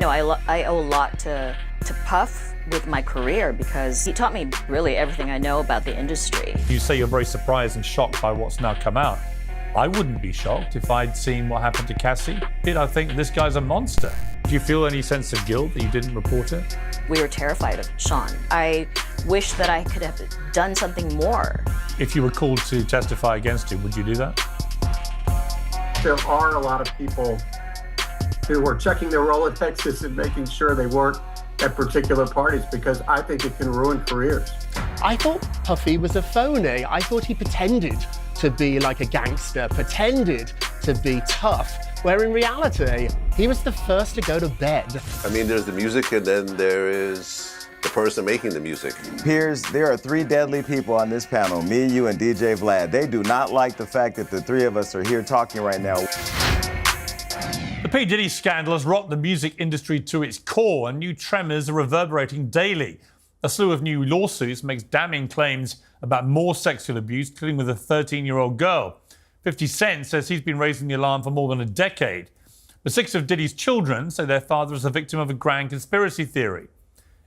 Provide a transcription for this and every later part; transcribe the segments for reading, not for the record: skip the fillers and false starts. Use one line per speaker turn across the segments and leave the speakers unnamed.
I owe a lot to Puff with my career because he taught me really everything I know about the industry.
You say you're very surprised and shocked by what's now come out. I wouldn't be shocked if I'd seen what happened to Cassie. I think this guy's a monster. Do you feel any sense of guilt that you didn't report it?
We were terrified of Sean. I wish that I could have done something more.
If you were called to testify against him, would you do that?
There are a lot of people who are checking their Rolodexes and making sure they weren't at particular parties because I think it can ruin careers.
I thought Puffy was a phony. I thought he pretended to be like a gangster, pretended to be tough, where in reality, he was the first to go to bed.
I mean, there's the music and then there is the person making the music.
Piers, there are 3 deadly people on this panel, me, you, and DJ Vlad. They do not like the fact that the 3 of us are here talking right now.
The P. Diddy scandal has rocked the music industry to its core, and new tremors are reverberating daily. A slew of new lawsuits makes damning claims about more sexual abuse, including with a 13-year-old girl. 50 Cent says he's been raising the alarm for more than a decade. The 6 of Diddy's children say their father is a victim of a grand conspiracy theory.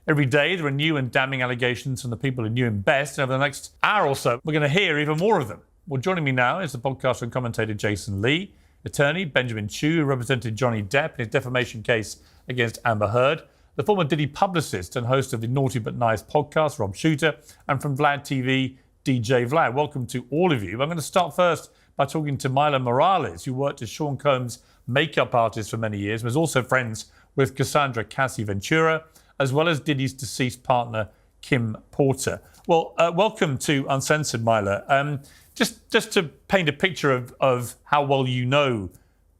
Every day, there are new and damning allegations from the people who knew him best, and over the next hour or so, we're going to hear even more of them. Well, joining me now is the podcaster and commentator Jason Lee, attorney Benjamin Chu, who represented Johnny Depp in his defamation case against Amber Heard, the former Diddy publicist and host of the Naughty But Nice podcast, Rob Shooter, and from VladTV DJ Vlad. Welcome to all of you. I'm going to start first by talking to Mylah Morales, who worked as Sean Combs' makeup artist for many years, was also friends with Cassandra Cassie Ventura, as well as Diddy's deceased partner, Kim Porter. Well, welcome to Uncensored, Mylah. Just to paint a picture of how well you know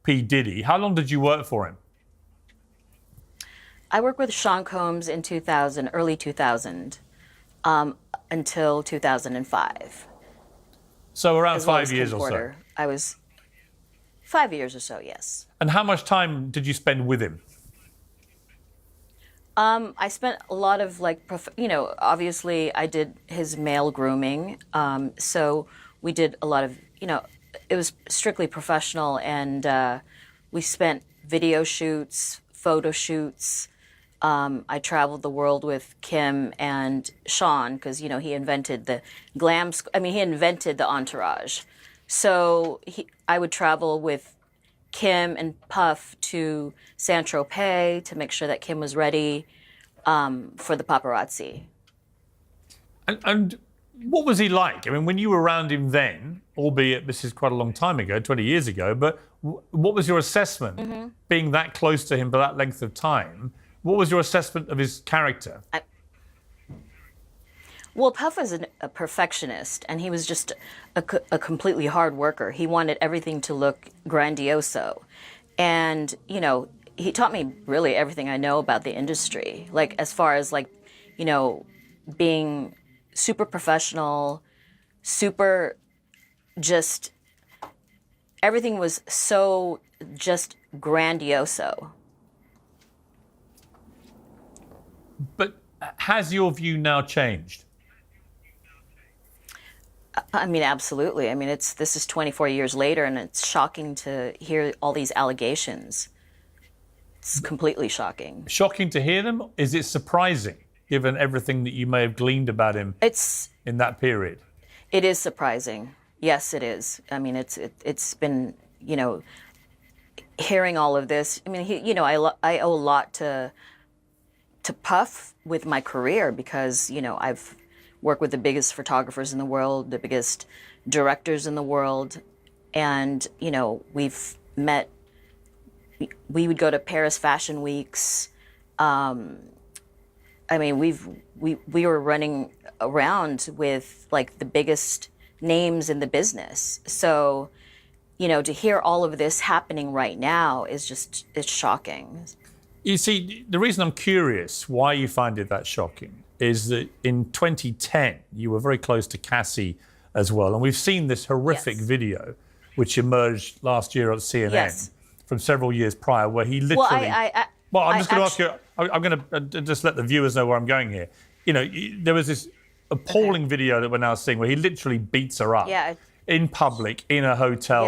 P. Diddy, how long did you work for him?
I worked with Sean Combs in 2000, early 2000, until 2005.
So around 5 years or so?
I was 5 years or so, yes.
And how much time did you spend with him?
I spent a lot of obviously I did his male grooming. So we did a lot of, it was strictly professional, and we spent video shoots, photo shoots. I traveled the world with Kim and Sean because, he invented the he invented the entourage. So I would travel with Kim and Puff to Saint-Tropez to make sure that Kim was ready for the paparazzi.
And what was he like? I mean, when you were around him then, albeit this is quite a long time ago, 20 years ago, but what was your assessment, being that close to him for that length of time? What was your assessment of his character?
Well, Puff was a perfectionist, and he was just a completely hard worker. He wanted everything to look grandioso. And, he taught me really everything I know about the industry, as far as, being super professional, super just, everything was so just grandioso.
But has your view now changed?
I mean, absolutely. I mean, this is 24 years later, and it's shocking to hear all these allegations. It's completely shocking.
Shocking to hear them? Is it surprising, given everything that you may have gleaned about him in that period?
It is surprising. Yes, it is. I mean, it's been, hearing all of this. I mean, I owe a lot to Puff with my career because, I've worked with the biggest photographers in the world, the biggest directors in the world, and, we've met. We would go to Paris Fashion Weeks. I mean, we were running around with the biggest names in the business. So, to hear all of this happening right now is it's shocking.
You see, the reason I'm curious why you find it that shocking is that in 2010, you were very close to Cassie as well. And we've seen this horrific video, which emerged last year at CNN from several years prior, where he literally... I'm just going to ask you, I'm going to just let the viewers know where I'm going here. There was this appalling video that we're now seeing where he literally beats her up in public, in a hotel,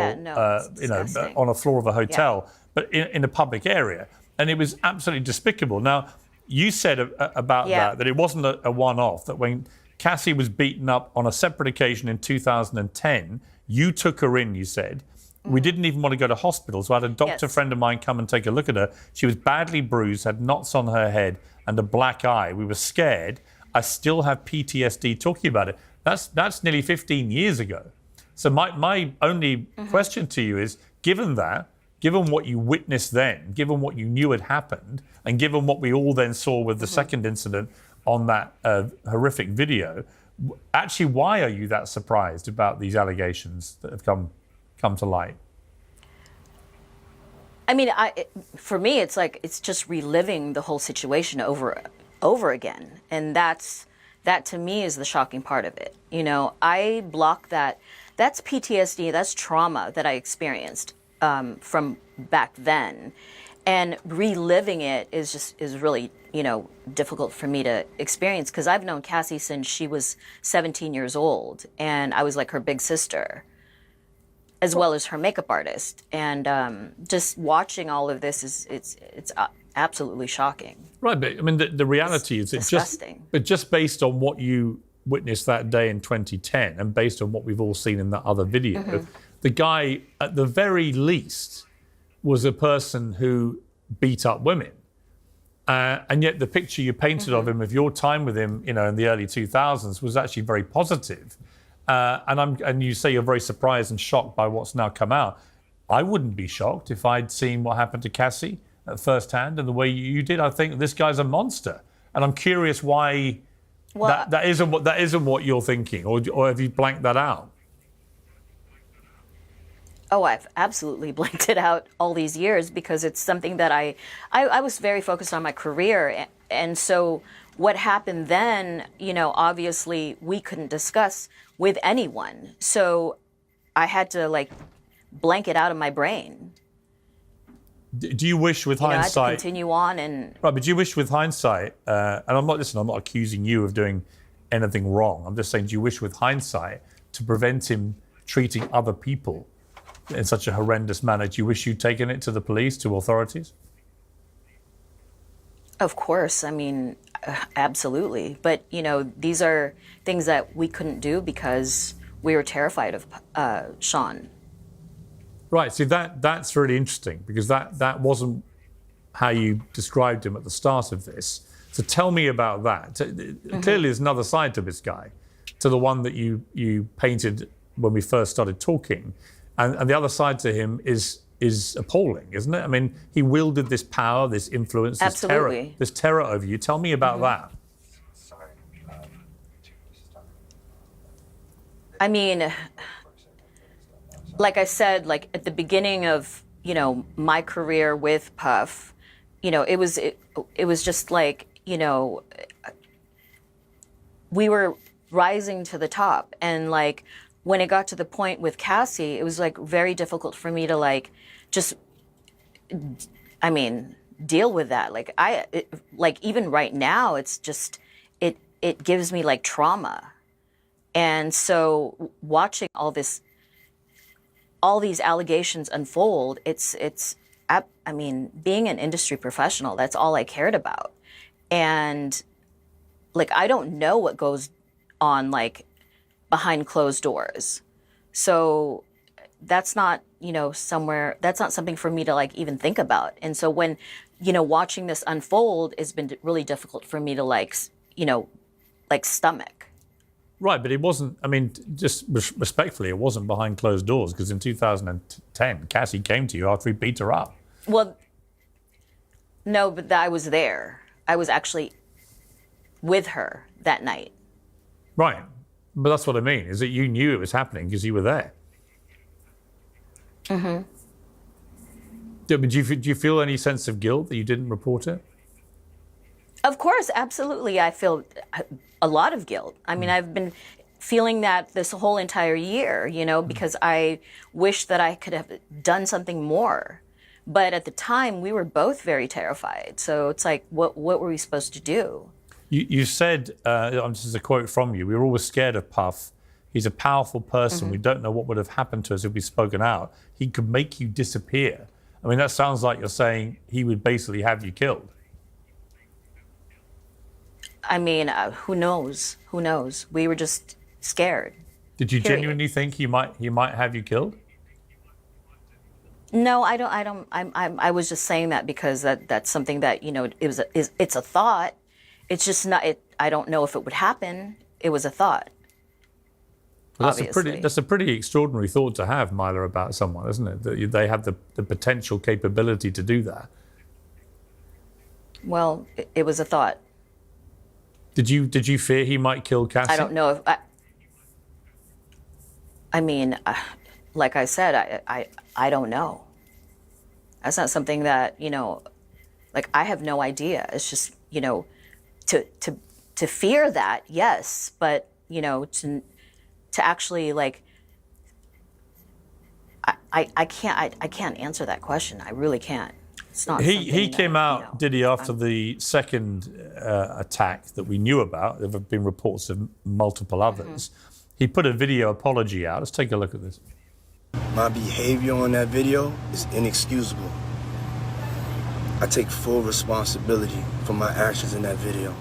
on a floor of a hotel, but in a public area. And it was absolutely despicable. Now, you said about that it wasn't a one-off, that when Cassie was beaten up on a separate occasion in 2010, you took her in, you said. We didn't even want to go to hospital, so I had a doctor friend of mine come and take a look at her. She was badly bruised, had knots on her head and a black eye. We were scared. I still have PTSD talking about it. That's nearly 15 years ago. So my only question to you is, given what you witnessed then, given what you knew had happened, and given what we all then saw with the second incident on that horrific video, actually, why are you that surprised about these allegations that have come to light?
I mean, for me, it's like it's just reliving the whole situation over again, and that to me is the shocking part of it. You know, I block that. That's PTSD. That's trauma that I experienced from back then, and reliving it is really, you know, difficult for me to experience, because I've known Cassie since she was 17 years old, and I was like her big sister, as well as her makeup artist. And just watching all of this it's absolutely shocking.
Right, but I mean, the reality is it's
disgusting.
just based on what you witnessed that day in 2010, and based on what we've all seen in that other video, the guy, at the very least, was a person who beat up women. And yet the picture you painted of him, of your time with him, you know, in the early 2000s, was actually very positive. And you say you're very surprised and shocked by what's now come out. I wouldn't be shocked if I'd seen what happened to Cassie at firsthand, and the way you did. I think this guy's a monster, and I'm curious why that isn't what you're thinking, or have you blanked that out?
Oh, I've absolutely blanked it out all these years, because it's something that I was very focused on my career. And so what happened then, you know, obviously we couldn't discuss with anyone. So I had to like blank it out of my brain.
Do you wish with hindsight...
I had to continue on and...
Right, but do you wish with hindsight, and I'm not accusing you of doing anything wrong. I'm just saying, do you wish with hindsight to prevent him treating other people in such a horrendous manner? Do you wish you'd taken it to the police, to authorities?
Of course, I mean, absolutely. But, you know, these are things that we couldn't do because we were terrified of Sean.
Right, see, that's really interesting, because that wasn't how you described him at the start of this. So tell me about that. Clearly there's another side to this guy, to the one that you painted when we first started talking. And the other side to him is appalling, isn't it? I mean, he wielded this power, this influence, this terror over you. Tell me about that.
I mean, like I said, like at the beginning of, you know, my career with Puff, you know, it was just like, you know, we were rising to the top. And like, when it got to the point with Cassie, it was like very difficult for me to like, just, I mean, deal with that. Like like even right now, it's just, it gives me like trauma. And so watching all these allegations unfold, I mean, being an industry professional, that's all I cared about. And like, I don't know what goes on like behind closed doors. So that's not, you know, that's not something for me to like even think about. And so when, you know, watching this unfold, it's been really difficult for me to like, you know, like stomach.
Right, but it wasn't, I mean, just respectfully, it wasn't behind closed doors, because in 2010, Cassie came to you after he beat her up.
Well, no, but I was there. I was actually with her that night.
Right, but that's what I mean, is that you knew it was happening because you were there.
Mm-hmm.
Do you feel any sense of guilt that you didn't report it?
Of course, absolutely. I feel a lot of guilt. I mean, I've been feeling that this whole entire year, you know, because I wish that I could have done something more. But at the time, we were both very terrified. So it's like, what were we supposed to do?
You said, this is a quote from you, we were always scared of Puff. He's a powerful person. We don't know what would have happened to us if we'd spoken out. He could make you disappear. I mean, that sounds like you're saying he would basically have you killed.
I mean, who knows? Who knows? We were just scared.
Did you
Period.
genuinely think he might have you killed?
No, I don't. I was just saying that because that's something that, you know, it's a thought. It's just not. I don't know if it would happen. It was a thought.
Well,
obviously.
that's a pretty extraordinary thought to have, Mylah, about someone, isn't it? That they have the potential capability to do that.
Well, it was a thought.
Did you fear he might kill Cassie?
I don't know if. I mean, like I said, I don't know. That's not something that, you know, like, I have no idea. It's just, you know, to fear that, yes, but, you know, to actually, like, I can't answer that question. I really can't. It's not.
He came out,
you know,
Diddy, after the second attack that we knew about. There have been reports of multiple others. He put a video apology out. Let's take a look at this.
My behavior on that video is inexcusable. I take full responsibility for my actions in that video.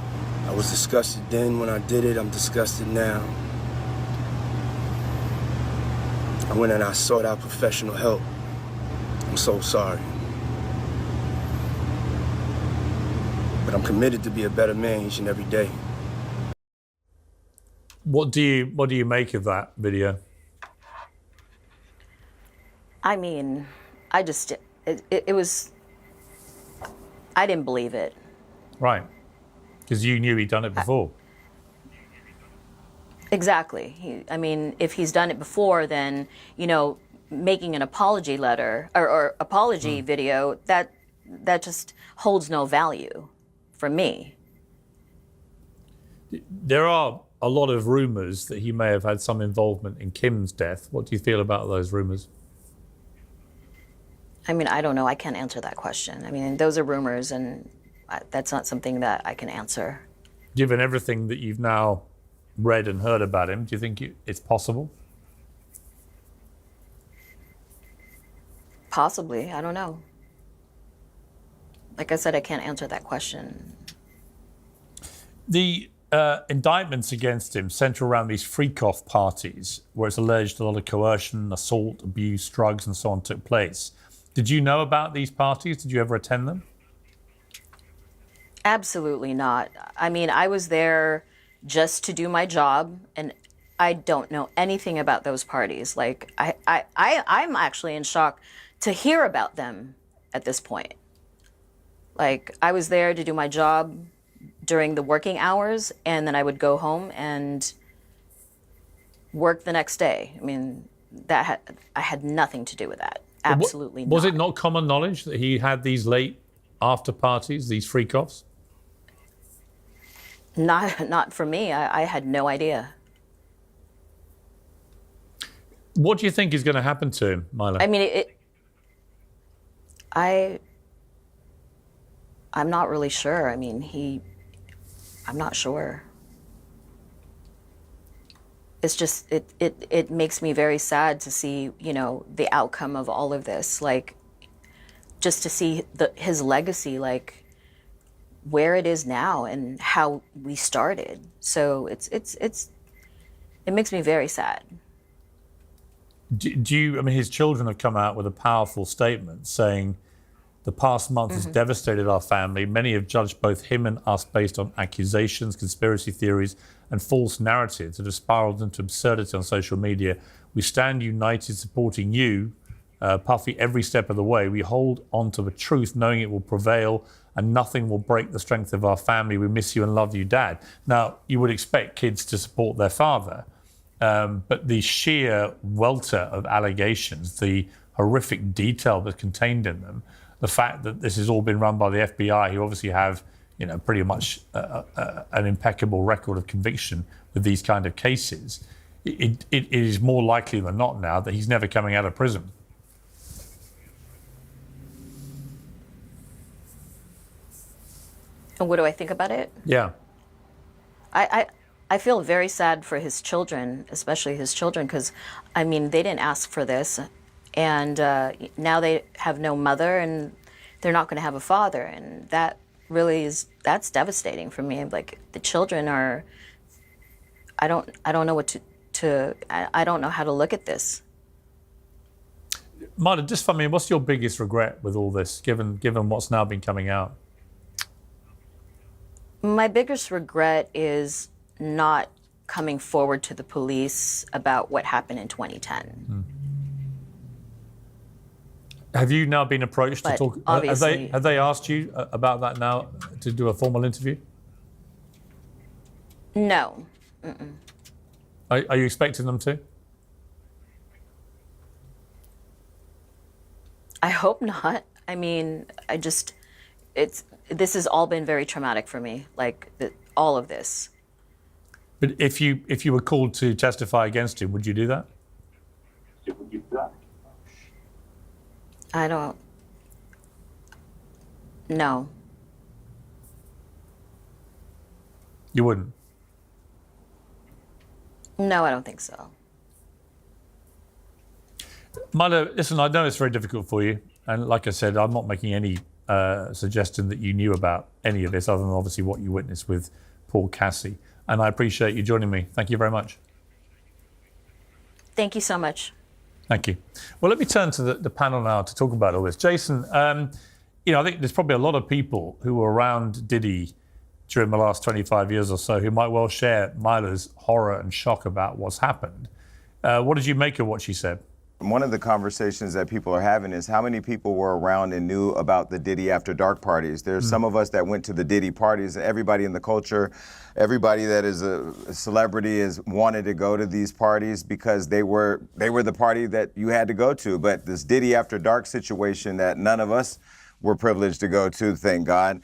I was disgusted then when I did it. I'm disgusted now. I went and I sought out professional help. I'm so sorry. But I'm committed to be a better man each and every day.
What do you make of that video?
I mean, it was. I didn't believe it.
Right, because you knew he'd done it before.
Exactly. I mean, if he's done it before, then, you know, making an apology letter or apology video, that just holds no value for me.
There are a lot of rumors that he may have had some involvement in Kim's death. What do you feel about those rumors?
I mean, I don't know. I can't answer that question. I mean, those are rumors, and that's not something that I can answer.
Given everything that you've now read and heard about him, do you think it's possible?
Possibly. I don't know. Like I said, I can't answer that question.
The indictments against him center around these freak-off parties where it's alleged a lot of coercion, assault, abuse, drugs, and so on took place. Did you know about these parties? Did you ever attend them?
Absolutely not. I mean, I was there just to do my job, and I don't know anything about those parties. Like, I'm actually in shock to hear about them at this point. Like, I was there to do my job during the working hours, and then I would go home and work the next day. I mean, I had nothing to do with that. Absolutely not.
Was it not common knowledge that he had these late after parties, these freak-offs?
Not for me. I had no idea.
What do you think is going to happen to him, Mylah?
I mean, I'm not really sure. I mean, I'm not sure. It's just, it makes me very sad to see, you know, the outcome of all of this. Like, just to see his legacy, like, where it is now and how we started. So it makes me very sad.
Do you, I mean, his children have come out with a powerful statement saying, the past month has devastated our family. Many have judged both him and us based on accusations, conspiracy theories, and false narratives that have spiraled into absurdity on social media. We stand united supporting you, Puffy, every step of the way. We hold on to the truth, knowing it will prevail and nothing will break the strength of our family. We miss you and love you, Dad. Now, you would expect kids to support their father, but the sheer welter of allegations, the horrific detail that's contained in them, the fact that this has all been run by the FBI, who obviously have, you know, pretty much an impeccable record of conviction with these kind of cases, it is more likely than not now that he's never coming out of prison.
And what do I think about it?
Yeah.
I feel very sad for his children, especially his children, because, I mean, they didn't ask for this. And now they have no mother, and they're not going to have a father, and that really that's devastating for me. Like, the children are, I don't know what I don't know how to look at this.
Mylah, just for me, what's your biggest regret with all this, given what's now been coming out?
My biggest regret is not coming forward to the police about what happened in 2010.
Have you now been approached to talk?
Obviously,
have they asked you about that now to do a formal interview?
No.
Are you expecting them to?
I hope not. I mean, this has all been very traumatic for me, like all of this.
But if you were called to testify against him, would you do that?
I don't. No.
You wouldn't?
No, I don't think so.
Mylah, listen, I know it's very difficult for you. And like I said, I'm not making any suggestion that you knew about any of this, other than obviously what you witnessed with poor Cassie. And I appreciate you joining me. Thank you very much.
Thank you so much.
Thank you. Well, let me turn to the panel now to talk about all this. Jason, I think there's probably a lot of people who were around Diddy during the last 25 years or so who might well share Mylah's horror and shock about what's happened. What did you make of what she said?
One of the conversations that people are having is how many people were around and knew about the Diddy After Dark parties. There's some of us that went to the Diddy parties. Everybody in the culture, everybody that is a celebrity is wanted to go to these parties because they were the party that you had to go to. But this Diddy After Dark situation that none of us were privileged to go to, thank God,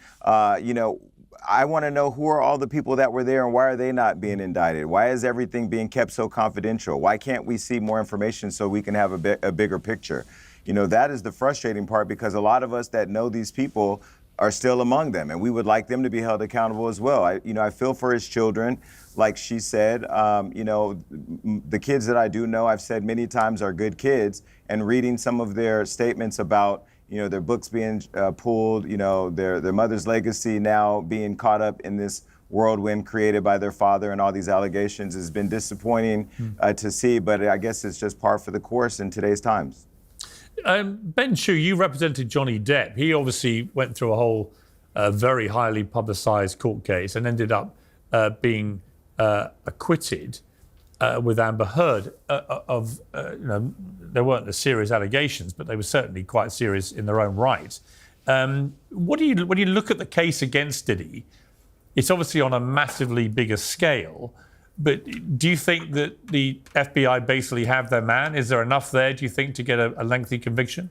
I want to know, who are all the people that were there and why are they not being indicted? Why is everything being kept so confidential? Why can't we see more information so we can have a bigger picture? That is the frustrating part, because a lot of us that know these people are still among them, and we would like them to be held accountable as well. I feel for his children, like she said. The kids that I do know, I've said many times, are good kids, and reading some of their statements about their books being pulled, their mother's legacy now being caught up in this whirlwind created by their father, and all these allegations has been disappointing to see, but I guess it's just par for the course in today's times.
Ben Chu, you represented Johnny Depp. He obviously went through a whole very highly publicized court case and ended up being acquitted with Amber Heard of, there weren't the serious allegations, but they were certainly quite serious in their own right. When you look at the case against Diddy, it's obviously on a massively bigger scale, but do you think that the FBI basically have their man? Is there enough there, do you think, to get a lengthy conviction?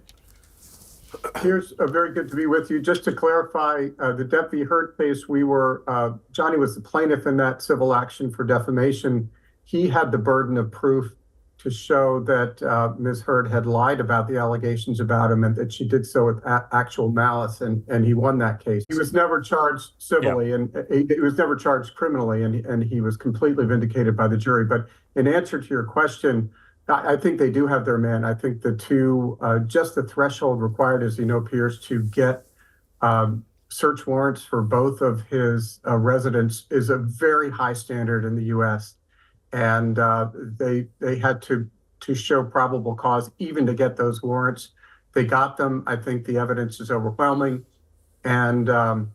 Here's very good to be with you. Just to clarify, the Depp v. Heard case, Johnny was the plaintiff in that civil action for defamation. He had the burden of proof to show that Ms. Heard had lied about the allegations about him, and that she did so with actual malice, and he won that case. He was never charged civilly, and he was never charged criminally, and he was completely vindicated by the jury. But in answer to your question, I think they do have their man. I think the two, just the threshold required, as Piers, to get search warrants for both of his residents is a very high standard in the U.S., and they had to show probable cause even to get those warrants. They got them. I think the evidence is overwhelming. And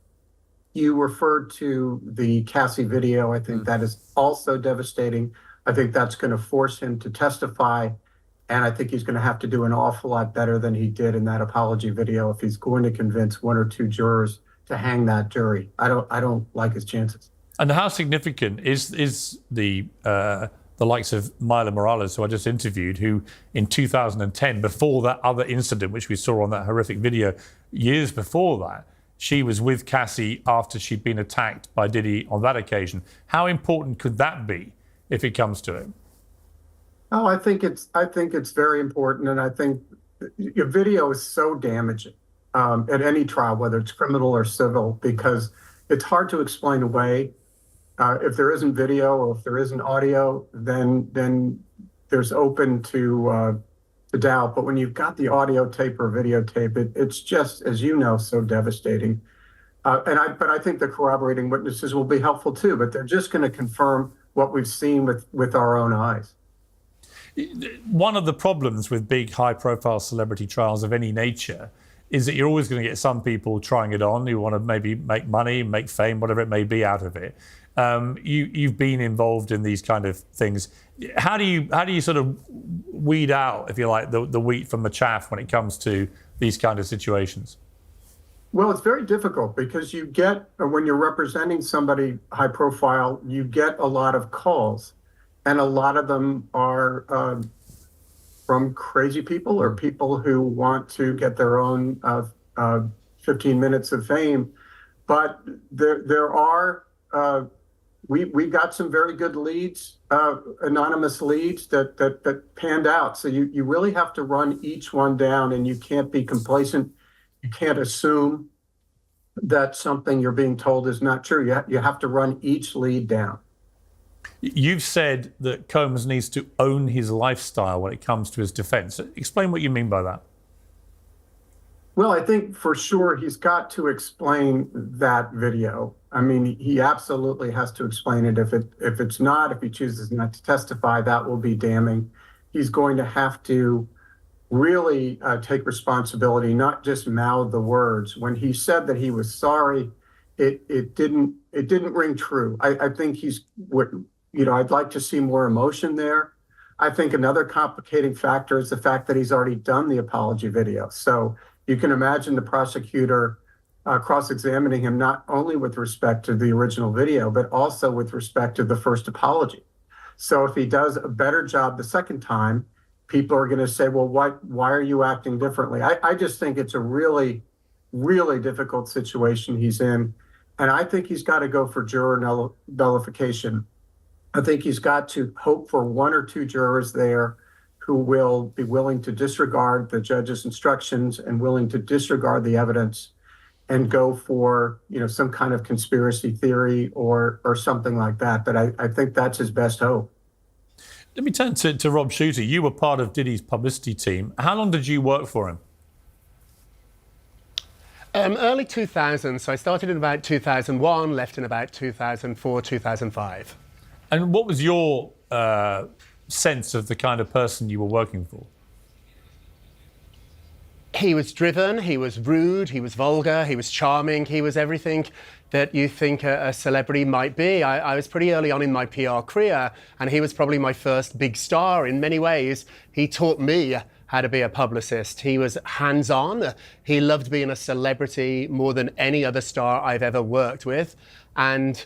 you referred to the Cassie video. I think that is also devastating. I think that's going to force him to testify. And I think he's going to have to do an awful lot better than he did in that apology video if he's going to convince one or two jurors to hang that jury. I don't like his chances.
And how significant is the likes of Mylah Morales, who I just interviewed, who in 2010, before that other incident, which we saw on that horrific video, years before that, she was with Cassie after she'd been attacked by Diddy on that occasion. How important could that be if it comes to it?
Oh, I think it's very important, and I think your video is so damaging at any trial, whether it's criminal or civil, because it's hard to explain away. If there isn't video or if there isn't audio, then there's open to the doubt. But when you've got the audio tape or videotape, it's just, as you know, so devastating. But I think the corroborating witnesses will be helpful too, but they're just going to confirm what we've seen with our own eyes.
One of the problems with big, high-profile celebrity trials of any nature is that you're always going to get some people trying it on who want to maybe make money, make fame, whatever it may be out of it. You've been involved in these kind of things. How do you sort of weed out, if you like, the wheat from the chaff when it comes to these kind of situations?
Well, it's very difficult because you get, when you're representing somebody high profile, you get a lot of calls, and a lot of them are from crazy people or people who want to get their own 15 minutes of fame. But there are, we got some very good leads, anonymous leads that panned out. So you really have to run each one down, and you can't be complacent. You can't assume that something you're being told is not true. You have to run each lead down.
You've said that Combs needs to own his lifestyle when it comes to his defense. Explain what you mean by that.
Well, I think for sure he's got to explain that video. I mean, he absolutely has to explain it. If it's not, if he chooses not to testify, that will be damning. He's going to have to really take responsibility, not just mouth the words. When he said that he was sorry, it didn't ring true. I think I'd like to see more emotion there. I think another complicating factor is the fact that he's already done the apology video. So you can imagine the prosecutor cross-examining him not only with respect to the original video, but also with respect to the first apology. So if he does a better job the second time, people are going to say, well, why are you acting differently? I just think it's a really, really difficult situation he's in. And I think he's got to go for juror nullification. I think he's got to hope for one or two jurors there who will be willing to disregard the judge's instructions and willing to disregard the evidence and go for, some kind of conspiracy theory or something like that. But I think that's his best hope.
Let me turn to Rob Shuter. You were part of Diddy's publicity team. How long did you work for him?
Early 2000s. So I started in about 2001, left in about 2004, 2005.
And what was your sense of the kind of person you were working for?
He was driven, he was rude, he was vulgar, he was charming, he was everything that you think a celebrity might be. I was pretty early on in my PR career, and he was probably my first big star in many ways. He taught me how to be a publicist. He was hands-on. He loved being a celebrity more than any other star I've ever worked with. And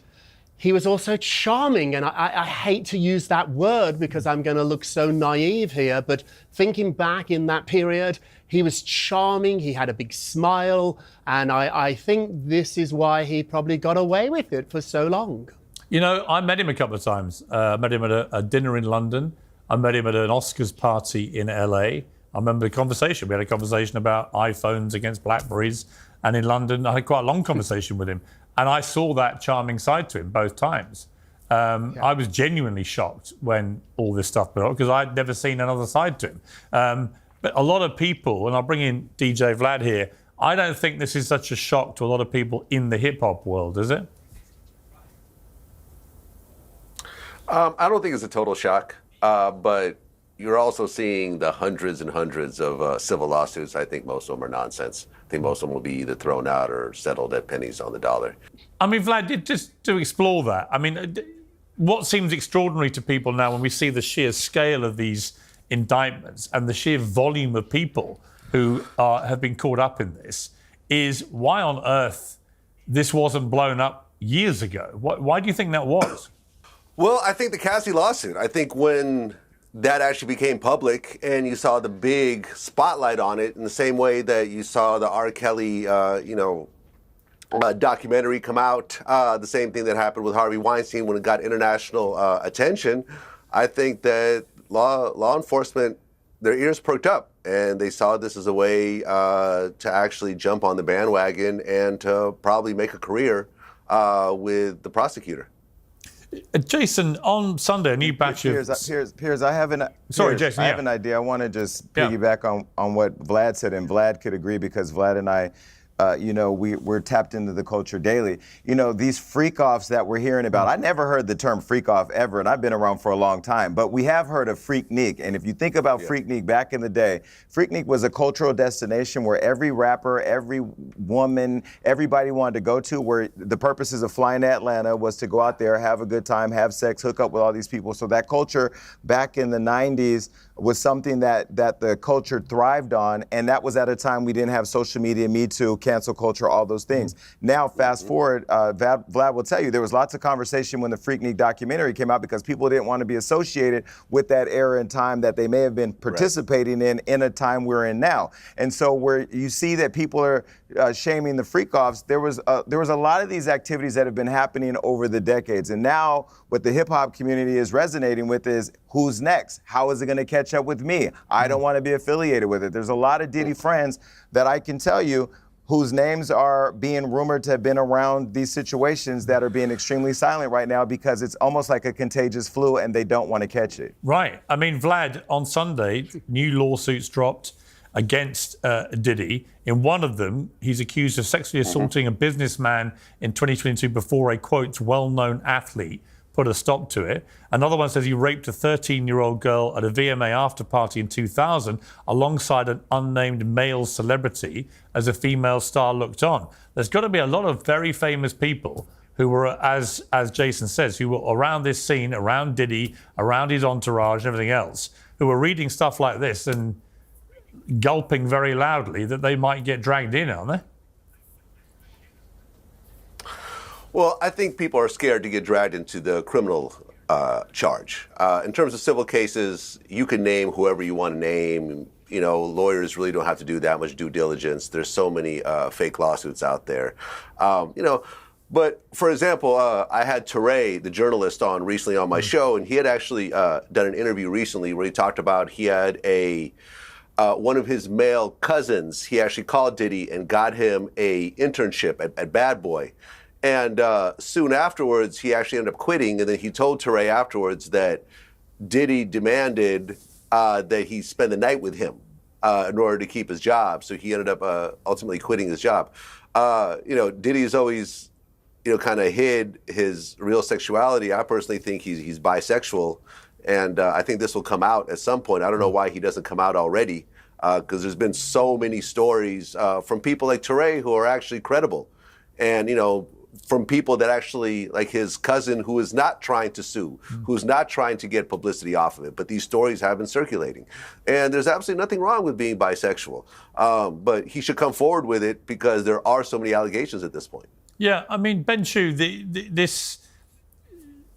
he was also charming, and I hate to use that word because I'm going to look so naive here, but thinking back in that period, he was charming, he had a big smile, and I think this is why he probably got away with it for so long.
I met him a couple of times. I met him at a dinner in London. I met him at an Oscars party in LA. I remember the conversation. We had a conversation about iPhones against Blackberries, and in London, I had quite a long conversation with him. And I saw that charming side to him both times. I was genuinely shocked when all this stuff blew up because I'd never seen another side to him. But a lot of people, and I'll bring in DJ Vlad here, I don't think this is such a shock to a lot of people in the hip-hop world, is it?
I don't think it's a total shock, but you're also seeing the hundreds and hundreds of civil lawsuits. I think most of them are nonsense. I think most of them will be either thrown out or settled at pennies on the dollar.
I mean, Vlad, just to explore that, I mean, what seems extraordinary to people now when we see the sheer scale of these indictments and the sheer volume of people who have been caught up in this is why on earth this wasn't blown up years ago? Why do you think that was?
Well, I think the Cassie lawsuit, I think when that actually became public and you saw the big spotlight on it in the same way that you saw the R. Kelly, documentary come out, the same thing that happened with Harvey Weinstein when it got international attention. I think that law enforcement, their ears perked up and they saw this as a way to actually jump on the bandwagon and to probably make a career with the prosecutor.
Jason, on Sunday, a new batch
Piers, I have an
Jason,
I have an idea. I want to just piggyback on what Vlad said, and Vlad could agree because Vlad and I, we're tapped into the culture daily. These freak-offs that we're hearing about, I never heard the term freak-off ever, and I've been around for a long time, but we have heard of Freaknik. And if you think about Freaknik back in the day, Freaknik was a cultural destination where every rapper, every woman, everybody wanted to go to, where the purposes of flying to Atlanta was to go out there, have a good time, have sex, hook up with all these people. So that culture back in the 90s was something that the culture thrived on, and that was at a time we didn't have social media, Me Too, cancel culture, all those things. Now, fast forward, Vlad will tell you, there was lots of conversation when the Freaknik documentary came out because people didn't want to be associated with that era and time that they may have been participating in a time we're in now. And so where you see that people are shaming the freak-offs, there was a lot of these activities that have been happening over the decades. And now what the hip-hop community is resonating with is, who's next? How is it going to catch up with me? I don't want to be affiliated with it. There's a lot of Diddy friends that I can tell you whose names are being rumored to have been around these situations that are being extremely silent right now because it's almost like a contagious flu and they don't want to catch it.
Right. I mean, Vlad, on Sunday, new lawsuits dropped against Diddy. In one of them, he's accused of sexually assaulting a businessman in 2022 before a, quote, well-known athlete put a stop to it. Another one says he raped a 13-year-old girl at a VMA after party in 2000 alongside an unnamed male celebrity as a female star looked on. There's got to be a lot of very famous people who were, as Jason says, who were around this scene, around Diddy, around his entourage and everything else, who were reading stuff like this and gulping very loudly that they might get dragged in, aren't they?
Well, I think people are scared to get dragged into the criminal charge. In terms of civil cases, you can name whoever you want to name. Lawyers really don't have to do that much due diligence. There's so many fake lawsuits out there. But for example, I had Teray, the journalist, on recently on my show, and he had actually done an interview recently where he talked about he had one of his male cousins. He actually called Diddy and got him a internship at Bad Boy. And soon afterwards, he actually ended up quitting. And then he told Teray afterwards that Diddy demanded that he spend the night with him in order to keep his job. So he ended up ultimately quitting his job. Diddy's always, kind of hid his real sexuality. I personally think he's bisexual. And I think this will come out at some point. I don't know why he doesn't come out already, because there's been so many stories from people like Teray who are actually credible. And, from people that actually, like his cousin, who is not trying to sue, who's not trying to get publicity off of it, but these stories have been circulating. And there's absolutely nothing wrong with being bisexual, but he should come forward with it because there are so many allegations at this point.
Yeah, I mean, Ben Chu, this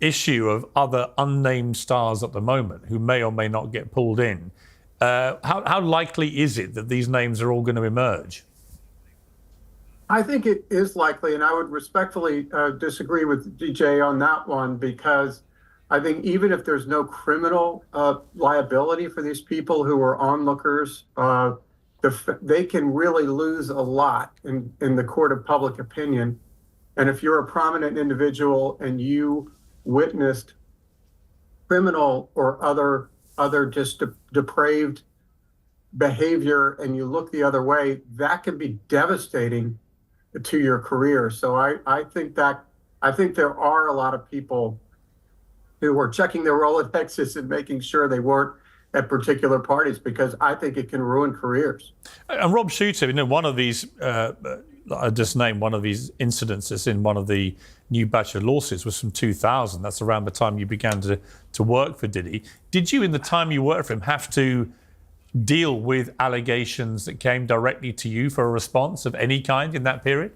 issue of other unnamed stars at the moment who may or may not get pulled in, how likely is it that these names are all going to emerge?
I think it is likely, and I would respectfully disagree with DJ on that one, because I think even if there's no criminal liability for these people who are onlookers, they can really lose a lot in the court of public opinion. And if you're a prominent individual and you witnessed criminal or other just depraved behavior and you look the other way, that can be devastating to your career. So I think there are a lot of people who are checking their Rolodexes and making sure they weren't at particular parties, because I think it can ruin careers. And
Rob Shooter, one of these, I just named one of these incidences in one of the new batch of lawsuits was from 2000. That's around the time you began to work for Diddy. Did you, in the time you worked for him, have to deal with allegations that came directly to you for a response of any kind in that period?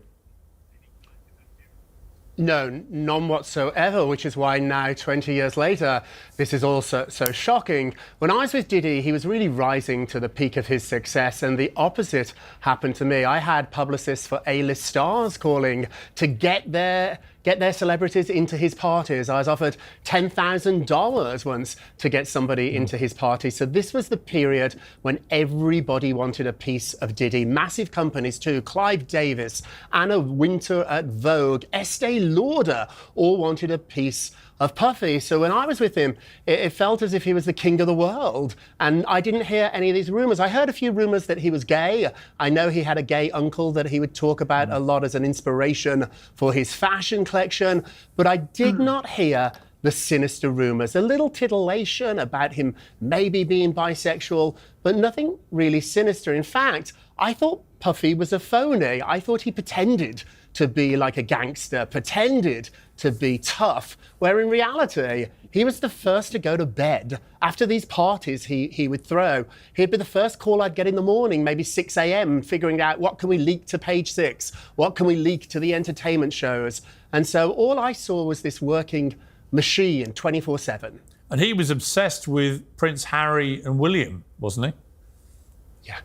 No, none whatsoever, which is why now, 20 years later, this is all so shocking. When I was with Diddy, he was really rising to the peak of his success, and the opposite happened to me. I had publicists for A-list stars calling to get their get their celebrities into his parties. I was offered $10,000 once to get somebody into his party. So this was the period when everybody wanted a piece of Diddy. Massive companies too, Clive Davis, Anna Wintour at Vogue, Estee Lauder, all wanted a piece of Puffy. So when I was with him, it felt as if he was the king of the world. And I didn't hear any of these rumors. I heard a few rumors that he was gay. I know he had a gay uncle that he would talk about a lot as an inspiration for his fashion collection, but I did not hear the sinister rumors. A little titillation about him maybe being bisexual, but nothing really sinister. In fact, I thought Puffy was a phony. I thought he pretended to be like a gangster, pretended to be tough, where in reality, he was the first to go to bed. After these parties he would throw, he'd be the first call I'd get in the morning, maybe 6 a.m., figuring out what can we leak to Page Six? What can we leak to the entertainment shows? And so all I saw was this working machine 24/7.
And he was obsessed with Prince Harry and William, wasn't he?
Yeah.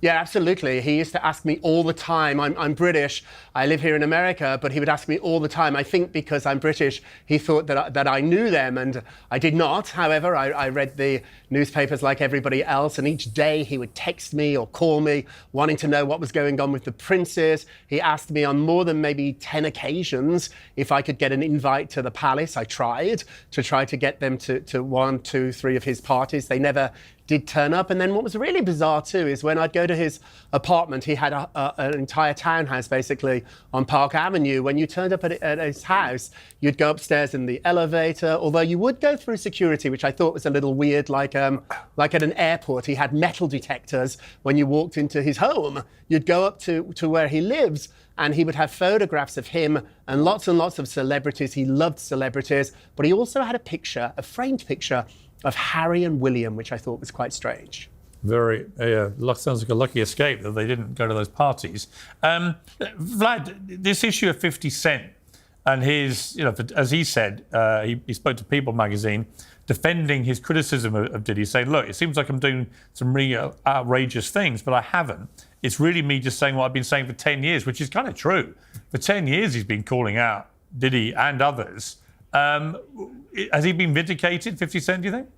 Yeah, absolutely. He used to ask me all the time. I'm British. I live here in America, but he would ask me all the time. I think because I'm British, he thought that I knew them, and I did not. However, I read the newspapers like everybody else, and each day he would text me or call me, wanting to know what was going on with the princes. He asked me on more than maybe 10 occasions if I could get an invite to the palace. I tried to get them to 1, 2, 3 of his parties. They never did turn up. And then what was really bizarre too is when I'd go to his apartment, he had an entire townhouse basically on Park Avenue. When you turned up at his house, you'd go upstairs in the elevator, although you would go through security, which I thought was a little weird, like at an airport. He had metal detectors when you walked into his home. You'd go up to where he lives, and he would have photographs of him and lots of celebrities. He loved celebrities, but he also had a framed picture of Harry and William, which I thought was quite strange.
Very, sounds like a lucky escape that they didn't go to those parties. Vlad, this issue of 50 Cent and his, as he said, he spoke to People magazine, defending his criticism of Diddy, saying, look, it seems like I'm doing some really outrageous things, but I haven't. It's really me just saying what I've been saying for 10 years, which is kind of true. For 10 years, he's been calling out Diddy and others. Has he been vindicated, 50 Cent, do you think?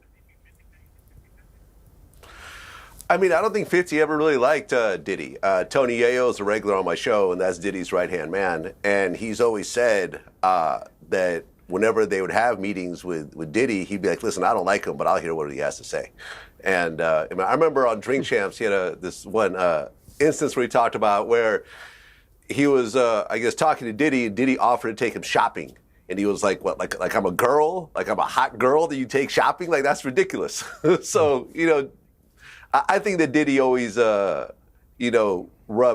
I mean, I don't think 50 ever really liked Diddy. Tony Yayo is a regular on my show, and that's Diddy's right-hand man. And he's always said that whenever they would have meetings with Diddy, he'd be like, listen, I don't like him, but I'll hear what he has to say. And I remember on Drink Champs, he had this one instance where he talked about where he was, I guess, talking to Diddy, and Diddy offered to take him shopping. And he was like, what, like I'm a girl? Like I'm a hot girl that you take shopping? Like, that's ridiculous. So, I think that Diddy always, rubbed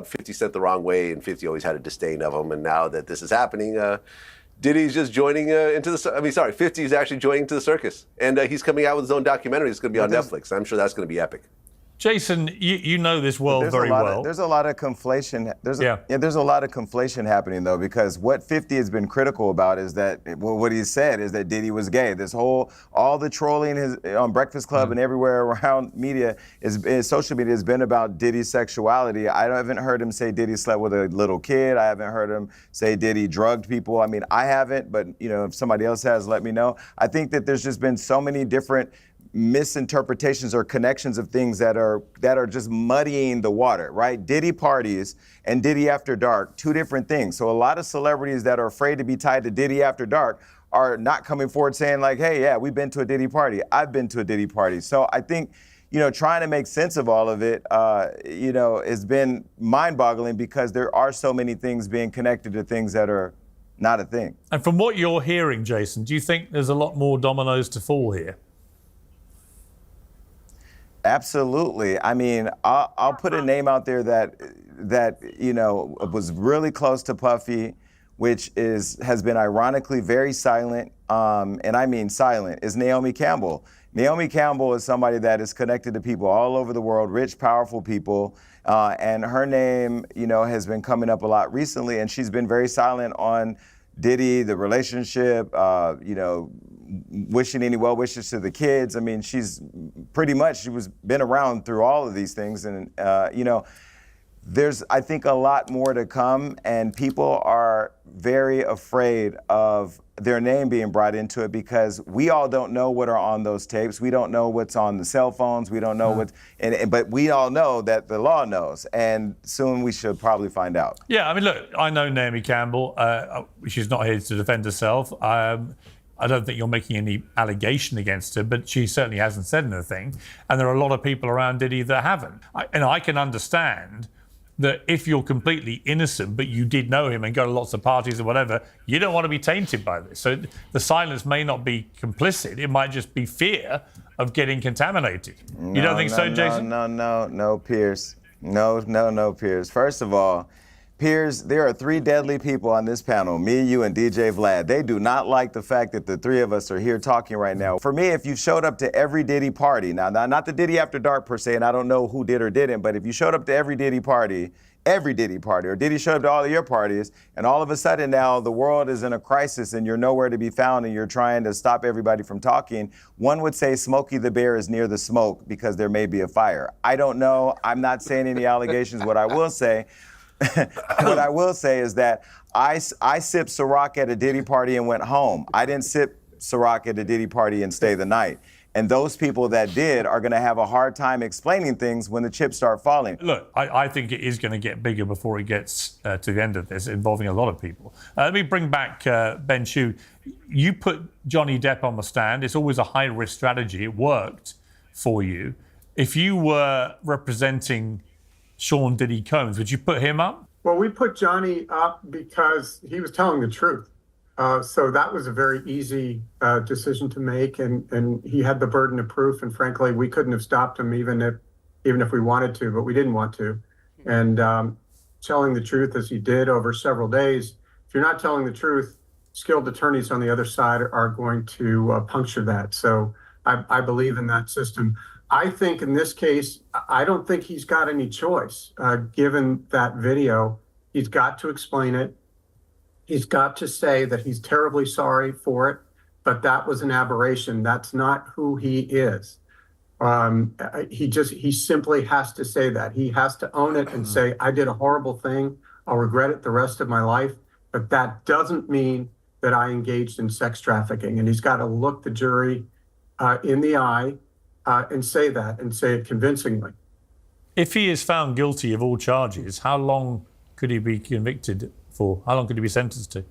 50 Cent the wrong way, and 50 always had a disdain of him. And now that this is happening, Diddy's just joining 50 is actually joining to the circus. And he's coming out with his own documentary. It's going to be on Netflix. I'm sure that's going to be epic.
Jason, you know this world very well.
There's a lot of conflation. There's a lot of conflation happening though, because what 50 has been critical about is that what he said is that Diddy was gay. All the trolling on Breakfast Club and everywhere around media social media has been about Diddy's sexuality. I haven't heard him say Diddy slept with a little kid. I haven't heard him say Diddy drugged people. I mean, I haven't, but if somebody else has, let me know. I think that there's just been so many different misinterpretations or connections of things that are just muddying the water, right? Diddy parties and Diddy After Dark, two different things. So a lot of celebrities that are afraid to be tied to Diddy After Dark are not coming forward saying like, hey, yeah, we've been to a Diddy party. I've been to a Diddy party. So I think, trying to make sense of all of it, has been mind-boggling because there are so many things being connected to things that are not a thing.
And from what you're hearing, Jason, do you think there's a lot more dominoes to fall here?
Absolutely. I mean, I'll put a name out there that was really close to Puffy, which has been ironically very silent, and I mean silent, is Naomi Campbell. Naomi Campbell is somebody that is connected to people all over the world, rich, powerful people, and her name, has been coming up a lot recently, and she's been very silent on Diddy, the relationship, wishing any well wishes to the kids. I mean, she's been around through all of these things. And, there's, I think, a lot more to come, and people are very afraid of their name being brought into it because we all don't know what are on those tapes. We don't know what's on the cell phones. We don't know but we all know that the law knows, and soon we should probably find out.
Yeah, I mean, look, I know Naomi Campbell. She's not here to defend herself. I don't think you're making any allegation against her, but she certainly hasn't said anything. And there are a lot of people around Diddy that haven't. And I can understand that if you're completely innocent, but you did know him and go to lots of parties or whatever, you don't want to be tainted by this. So the silence may not be complicit. It might just be fear of getting contaminated. You don't think so, Jason?
No, Piers. No, Piers. First of all, Piers, there are 3 deadly people on this panel, me, you, and DJ Vlad. They do not like the fact that the 3 of us are here talking right now. For me, if you showed up to every Diddy party, now not the Diddy After Dark per se, and I don't know who did or didn't, but if you showed up to every Diddy party, or Diddy showed up to all of your parties, and all of a sudden now the world is in a crisis and you're nowhere to be found and you're trying to stop everybody from talking, one would say Smokey the Bear is near the smoke because there may be a fire. I don't know. I'm not saying any allegations. What I will say is that I sipped Ciroc at a Diddy party and went home. I didn't sip Ciroc at a Diddy party and stay the night. And those people that did are going to have a hard time explaining things when the chips start falling.
Look, I think it is going to get bigger before it gets to the end of this, involving a lot of people. Let me bring back Ben Chu. You put Johnny Depp on the stand. It's always a high-risk strategy. It worked for you. If you were representing Sean Diddy Combs, would you put him up?
Well, we put Johnny up because he was telling the truth. So that was a very easy decision to make, and he had the burden of proof. And frankly, we couldn't have stopped him even if we wanted to, but we didn't want to. And telling the truth as he did over several days, if you're not telling the truth, skilled attorneys on the other side are going to puncture that. So I believe in that system. I think in this case, I don't think he's got any choice. Given that video, he's got to explain it. He's got to say that he's terribly sorry for it, but that was an aberration. That's not who he is. He simply has to say that. He has to own it and say, I did a horrible thing. I'll regret it the rest of my life. But that doesn't mean that I engaged in sex trafficking. And he's got to look the jury in the eye and say that, and say it convincingly.
If he is found guilty of all charges, how long could he be convicted for? How long could he be sentenced to?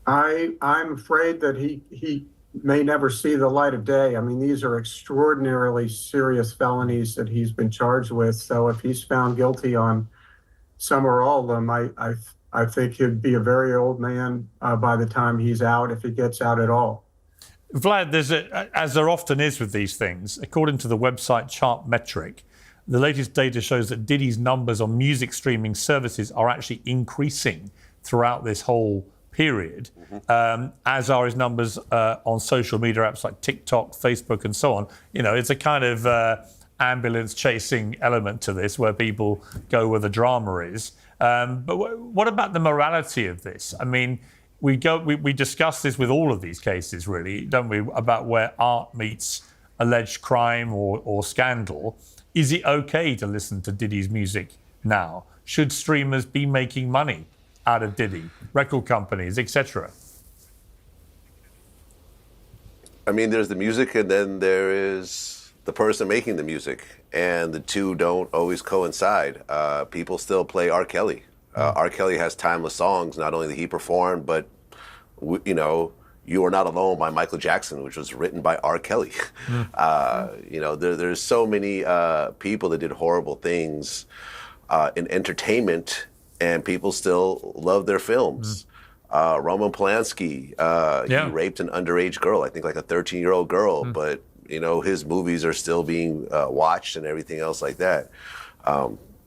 I'm afraid that he may never see the light of day. I mean, these are extraordinarily serious felonies that he's been charged with. So if he's found guilty on some or all of them, I think he'd be a very old man by the time he's out, if he gets out at all.
Vlad, as there often is with these things, according to the website Chartmetric, the latest data shows that Diddy's numbers on music streaming services are actually increasing throughout this whole period, as are his numbers on social media apps like TikTok, Facebook, and so on. You know, it's a kind of ambulance chasing element to this, where people go where the drama is. But what about the morality of this? I mean, we discuss this with all of these cases, really, don't we, about where art meets alleged crime or scandal. Is it okay to listen to Diddy's music now? Should streamers be making money out of Diddy, record companies, etc.?
I mean, there's the music, and then there is the person making the music, and the two don't always coincide. People still play R. Kelly. R. Kelly has timeless songs, not only that he performed, but, you know, You Are Not Alone by Michael Jackson, which was written by R. Kelly. You know, there's so many people that did horrible things in entertainment, and people still love their films. Roman Polanski, he raped an underage girl, I think like a 13-year-old girl, but, you know, his movies are still being watched and everything else like that.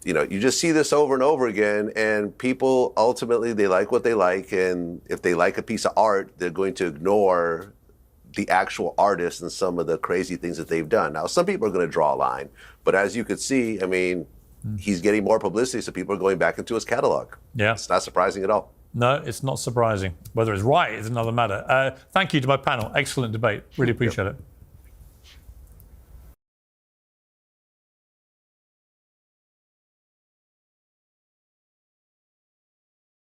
You know, you just see this over and over again, and people ultimately, they like what they like, and if they like a piece of art, they're going to ignore the actual artist and some of the crazy things that they've done. Now, some people are going to draw a line, but as you could see, I mean, he's getting more publicity, so people are going back into his catalog.
Yeah.
It's not surprising at all.
No, it's not surprising. Whether it's right is another matter. Thank you to my panel. Excellent debate. Really appreciate it.